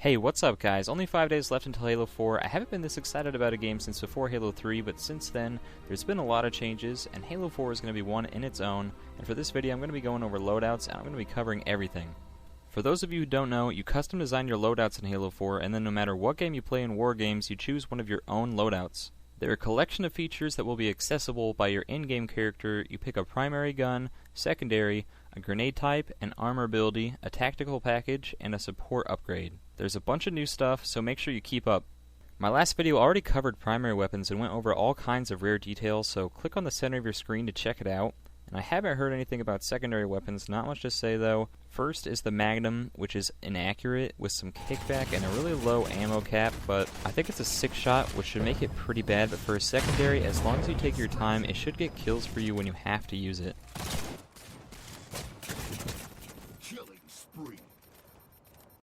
Hey, what's up guys? Only 5 days left until Halo 4. I haven't been this excited about a game since before Halo 3, but since then, there's been a lot of changes, and Halo 4 is going to be one in its own, and for this video I'm going to be going over loadouts, and I'm going to be covering everything. For those of you who don't know, you custom design your loadouts in Halo 4, and then no matter what game you play in war games, you choose one of your own loadouts. They're a collection of features that will be accessible by your in-game character. You pick a primary gun, secondary, a grenade type, an armor ability, a tactical package, and a support upgrade. There's a bunch of new stuff, so make sure you keep up. My last video already covered primary weapons and went over all kinds of rare details, so click on the center of your screen to check it out. And I haven't heard anything about secondary weapons, not much to say though. First is the Magnum, which is inaccurate with some kickback and a really low ammo cap, but I think it's a 6-shot, which should make it pretty bad, but for a secondary, as long as you take your time, it should get kills for you when you have to use it.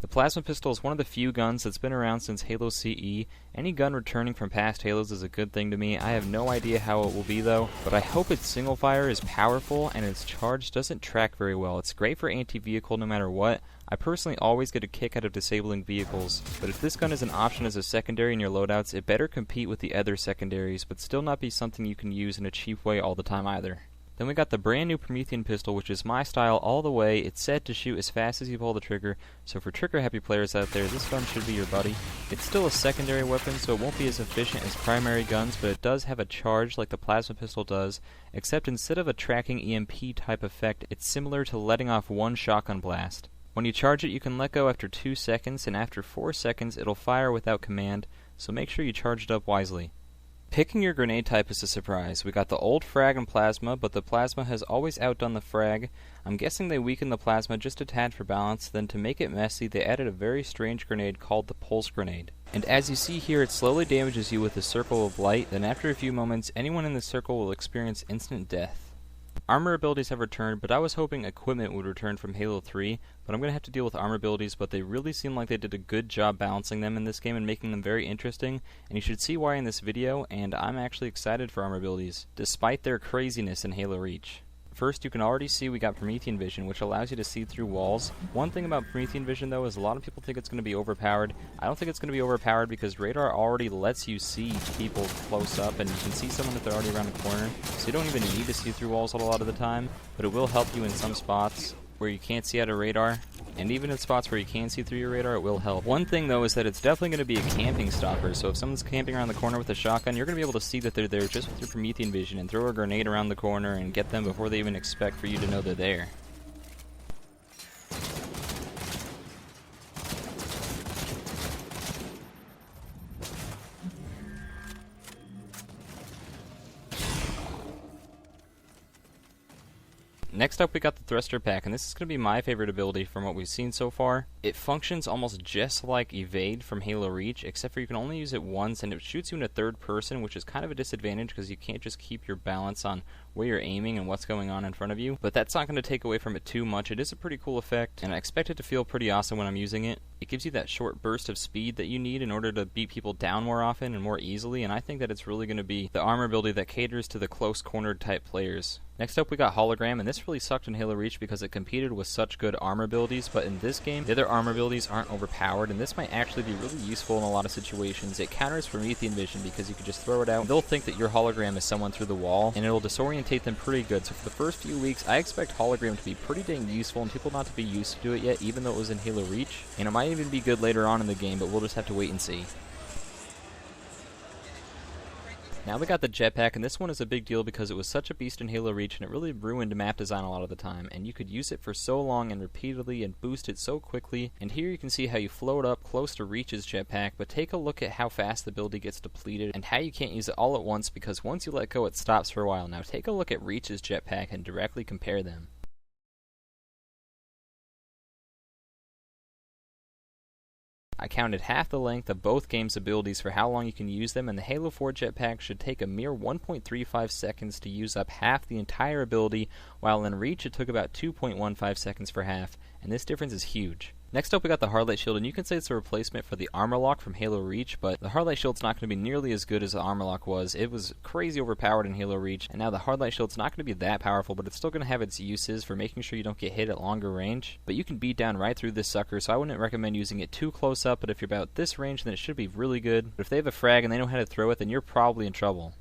The Plasma Pistol is one of the few guns that's been around since Halo CE. Any gun returning from past Halos is a good thing to me. I have no idea how it will be though, but I hope its single fire is powerful and its charge doesn't track very well. It's great for anti-vehicle no matter what. I personally always get a kick out of disabling vehicles, but if this gun is an option as a secondary in your loadouts, it better compete with the other secondaries, but still not be something you can use in a cheap way all the time either. Then we got the brand new Promethean Pistol, which is my style all the way. It's said to shoot as fast as you pull the trigger, so for trigger-happy players out there, this gun should be your buddy. It's still a secondary weapon, so it won't be as efficient as primary guns, but it does have a charge like the Plasma Pistol does, except instead of a tracking EMP type effect, it's similar to letting off one shotgun blast. When you charge it, you can let go after 2 seconds, and after 4 seconds, it'll fire without command, so make sure you charge it up wisely. Picking your grenade type is a surprise. We got the old frag and plasma, but the plasma has always outdone the frag. I'm guessing they weakened the plasma just a tad for balance, then to make it messy they added a very strange grenade called the pulse grenade. And as you see here, it slowly damages you with a circle of light, then after a few moments anyone in the circle will experience instant death. Armor abilities have returned, but I was hoping equipment would return from Halo 3, but I'm going to have to deal with armor abilities, but they really seem like they did a good job balancing them in this game and making them very interesting, and you should see why in this video, and I'm actually excited for armor abilities, despite their craziness in Halo Reach. First, you can already see we got Promethean Vision, which allows you to see through walls. One thing about Promethean Vision, though, is a lot of people think it's going to be overpowered. I don't think it's going to be overpowered because radar already lets you see people close up, and you can see someone if they're already around a corner, so you don't even need to see through walls a lot of the time, but it will help you in some spots where you can't see out of radar, and even in spots where you can see through your radar, it will help. One thing though is that it's definitely going to be a camping stopper, so if someone's camping around the corner with a shotgun, you're going to be able to see that they're there just with your Promethean Vision and throw a grenade around the corner and get them before they even expect for you to know they're there. Next up we got the Thruster Pack, and this is going to be my favorite ability from what we've seen so far. It functions almost just like Evade from Halo Reach, except for you can only use it once, and it shoots you in a third person, which is kind of a disadvantage because you can't just keep your balance on where you're aiming and what's going on in front of you. But that's not going to take away from it too much. It is a pretty cool effect, and I expect it to feel pretty awesome when I'm using it. It gives you that short burst of speed that you need in order to beat people down more often and more easily, and I think that it's really going to be the armor ability that caters to the close cornered type players. Next up we got Hologram, and this really sucked in Halo Reach because it competed with such good armor abilities, but in this game, the other armor abilities aren't overpowered, and this might actually be really useful in a lot of situations. It counters Promethean Vision because you can just throw it out, and they'll think that your hologram is someone through the wall, and it'll disorientate them pretty good. So for the first few weeks, I expect Hologram to be pretty dang useful, and people not to be used to it yet, even though it was in Halo Reach, and it might even be good later on in the game, but we'll just have to wait and see. Now we got the Jetpack, and this one is a big deal because it was such a beast in Halo Reach and it really ruined map design a lot of the time, and you could use it for so long and repeatedly and boost it so quickly. And here you can see how you float up close to Reach's Jetpack, but take a look at how fast the ability gets depleted and how you can't use it all at once because once you let go it stops for a while. Now take a look at Reach's Jetpack and directly compare them. I counted half the length of both games' abilities for how long you can use them, and the Halo 4 Jetpack should take a mere 1.35 seconds to use up half the entire ability, while in Reach it took about 2.15 seconds for half, and this difference is huge. Next up we got the Hardlight Shield, and you can say it's a replacement for the Armor Lock from Halo Reach, but the Hardlight Shield's not going to be nearly as good as the Armor Lock was. It was crazy overpowered in Halo Reach, and now the Hardlight Shield's not going to be that powerful, but it's still going to have its uses for making sure you don't get hit at longer range. But you can beat down right through this sucker, so I wouldn't recommend using it too close up, but if you're about this range, then it should be really good. But if they have a frag and they know how to throw it, then you're probably in trouble.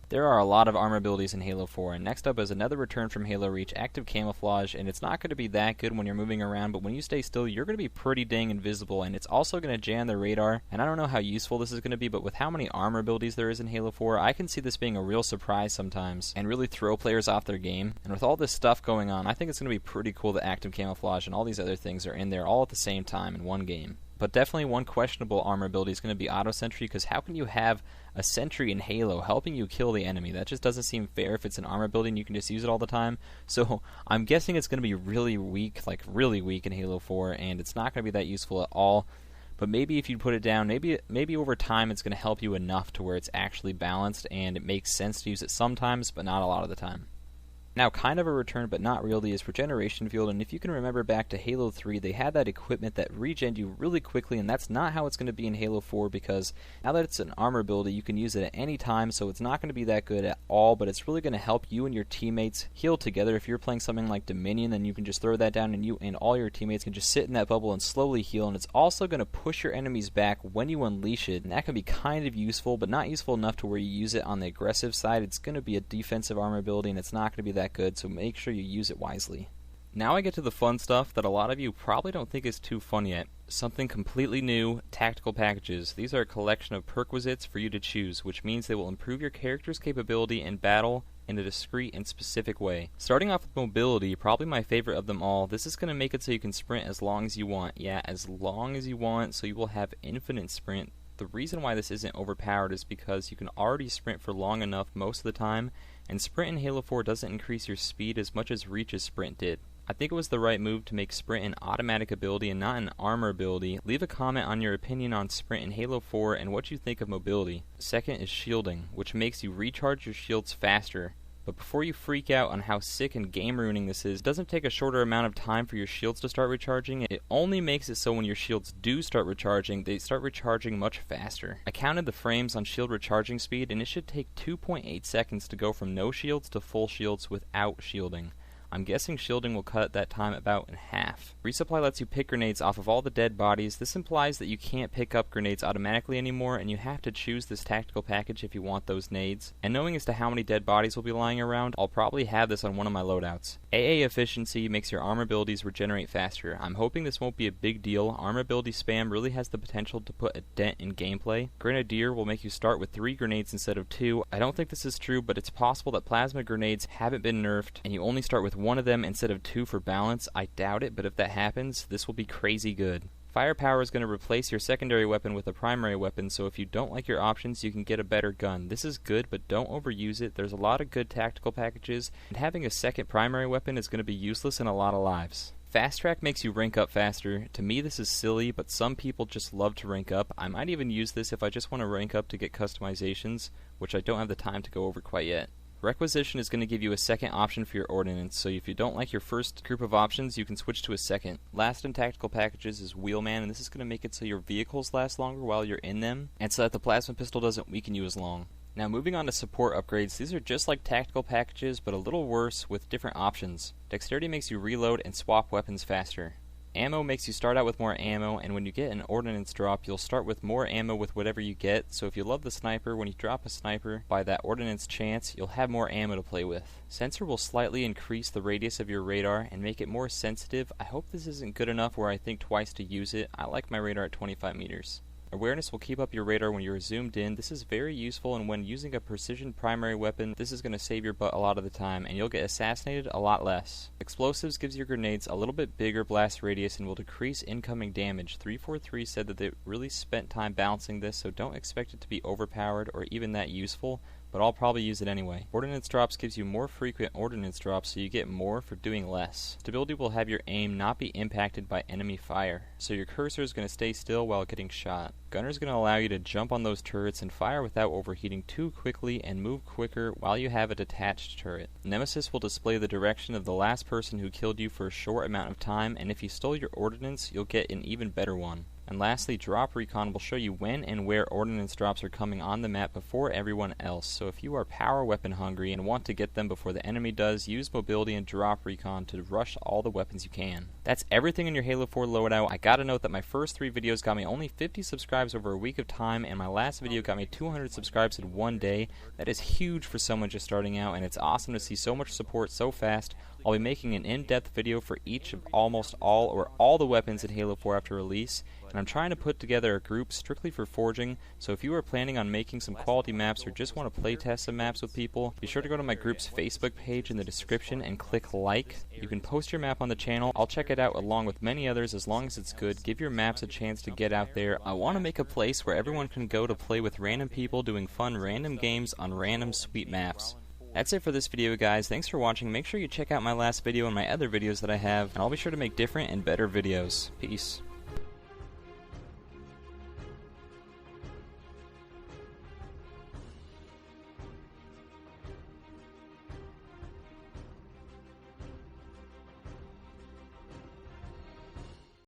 There are a lot of armor abilities in Halo 4, and next up is another return from Halo Reach, Active Camouflage, and it's not going to be that good when you're moving around, but when you stay still, you're going to be pretty dang invisible, and it's also going to jam the radar, and I don't know how useful this is going to be, but with how many armor abilities there is in Halo 4, I can see this being a real surprise sometimes, and really throw players off their game. And with all this stuff going on, I think it's going to be pretty cool that Active Camouflage and all these other things are in there all at the same time in one game. But definitely one questionable armor ability is going to be Autosentry, because how can you have a sentry in Halo helping you kill the enemy? That just doesn't seem fair if it's an armor ability and you can just use it all the time. So I'm guessing it's going to be really weak, like really weak in Halo 4, and it's not going to be that useful at all. But maybe if you put it down, maybe over time it's going to help you enough to where it's actually balanced and it makes sense to use it sometimes, but not a lot of the time. Now, kind of a return, but not really, is Regeneration Field, and if you can remember back to Halo 3, they had that equipment that regened you really quickly, and that's not how it's going to be in Halo 4, because now that it's an armor ability, you can use it at any time, so it's not going to be that good at all, but it's really going to help you and your teammates heal together. If you're playing something like Dominion, then you can just throw that down, and you and all your teammates can just sit in that bubble and slowly heal, and it's also going to push your enemies back when you unleash it, and that can be kind of useful, but not useful enough to where you use it on the aggressive side. It's going to be a defensive armor ability, and it's not going to be that good, so make sure you use it wisely. Now I get to the fun stuff that a lot of you probably don't think is too fun yet. Something completely new, tactical packages. These are a collection of perquisites for you to choose, which means they will improve your character's capability in battle in a discrete and specific way. Starting off with mobility, probably my favorite of them all, this is going to make it so you can sprint as long as you want. Yeah, as long as you want, so you will have infinite sprint. The reason why this isn't overpowered is because you can already sprint for long enough most of the time, and sprint in Halo 4 doesn't increase your speed as much as Reach's sprint did. I think it was the right move to make sprint an automatic ability and not an armor ability. Leave a comment on your opinion on sprint in Halo 4 and what you think of mobility. Second is shielding, which makes you recharge your shields faster. But before you freak out on how sick and game-ruining this is, it doesn't take a shorter amount of time for your shields to start recharging. It only makes it so when your shields do start recharging, they start recharging much faster. I counted the frames on shield recharging speed, and it should take 2.8 seconds to go from no shields to full shields without shielding. I'm guessing shielding will cut that time about in half. Resupply lets you pick grenades off of all the dead bodies. This implies that you can't pick up grenades automatically anymore, and you have to choose this tactical package if you want those nades. And knowing as to how many dead bodies will be lying around, I'll probably have this on one of my loadouts. AA efficiency makes your armor abilities regenerate faster. I'm hoping this won't be a big deal. Armor ability spam really has the potential to put a dent in gameplay. Grenadier will make you start with 3 grenades instead of 2. I don't think this is true, but it's possible that plasma grenades haven't been nerfed, and you only start with 1 of them instead of 2 for balance. I doubt it, but if that happens, this will be crazy good. Firepower is going to replace your secondary weapon with a primary weapon, so if you don't like your options, you can get a better gun. This is good, but don't overuse it. There's a lot of good tactical packages, and having a second primary weapon is going to be useless in a lot of lives. Fast Track makes you rank up faster. To me, this is silly, but some people just love to rank up. I might even use this if I just want to rank up to get customizations, which I don't have the time to go over quite yet. Requisition is going to give you a second option for your ordnance, so if you don't like your first group of options, you can switch to a second. Last in tactical packages is Wheelman, and this is going to make it so your vehicles last longer while you're in them, and so that the plasma pistol doesn't weaken you as long. Now moving on to support upgrades, these are just like tactical packages, but a little worse with different options. Dexterity makes you reload and swap weapons faster. Ammo makes you start out with more ammo, and when you get an ordnance drop, you'll start with more ammo with whatever you get, so if you love the sniper, when you drop a sniper, by that ordnance chance, you'll have more ammo to play with. Sensor will slightly increase the radius of your radar and make it more sensitive. I hope this isn't good enough where I think twice to use it. I like my radar at 25 meters. Awareness will keep up your radar when you're zoomed in. This is very useful, and when using a precision primary weapon, this is going to save your butt a lot of the time, and you'll get assassinated a lot less. Explosives gives your grenades a little bit bigger blast radius and will decrease incoming damage. 343 said that they really spent time balancing this, so don't expect it to be overpowered or even that useful, but I'll probably use it anyway. Ordinance Drops gives you more frequent Ordinance Drops, so you get more for doing less. Stability will have your aim not be impacted by enemy fire, so your cursor is going to stay still while getting shot. Gunner is going to allow you to jump on those turrets and fire without overheating too quickly and move quicker while you have a detached turret. Nemesis will display the direction of the last person who killed you for a short amount of time, and if you stole your ordnance, you'll get an even better one. And lastly, Drop Recon will show you when and where ordnance drops are coming on the map before everyone else, so if you are power weapon hungry and want to get them before the enemy does, use Mobility and Drop Recon to rush all the weapons you can. That's everything in your Halo 4 loadout. I gotta note that my first 3 videos got me only 50 subscribes over a week of time, and my last video got me 200 subscribes in one day. That is huge for someone just starting out, and it's awesome to see so much support so fast. I'll be making an in-depth video for each of almost all or all the weapons in Halo 4 after release, and I'm trying to put together a group strictly for forging, so if you are planning on making some quality maps or just want to playtest some maps with people, be sure to go to my group's Facebook page in the description and click like. You can post your map on the channel. I'll check it out along with many others as long as it's good. Give your maps a chance to get out there. I want to make a place where everyone can go to play with random people doing fun random games on random sweet maps. That's it for this video, guys. Thanks for watching. Make sure you check out my last video and my other videos that I have, and I'll be sure to make different and better videos. Peace.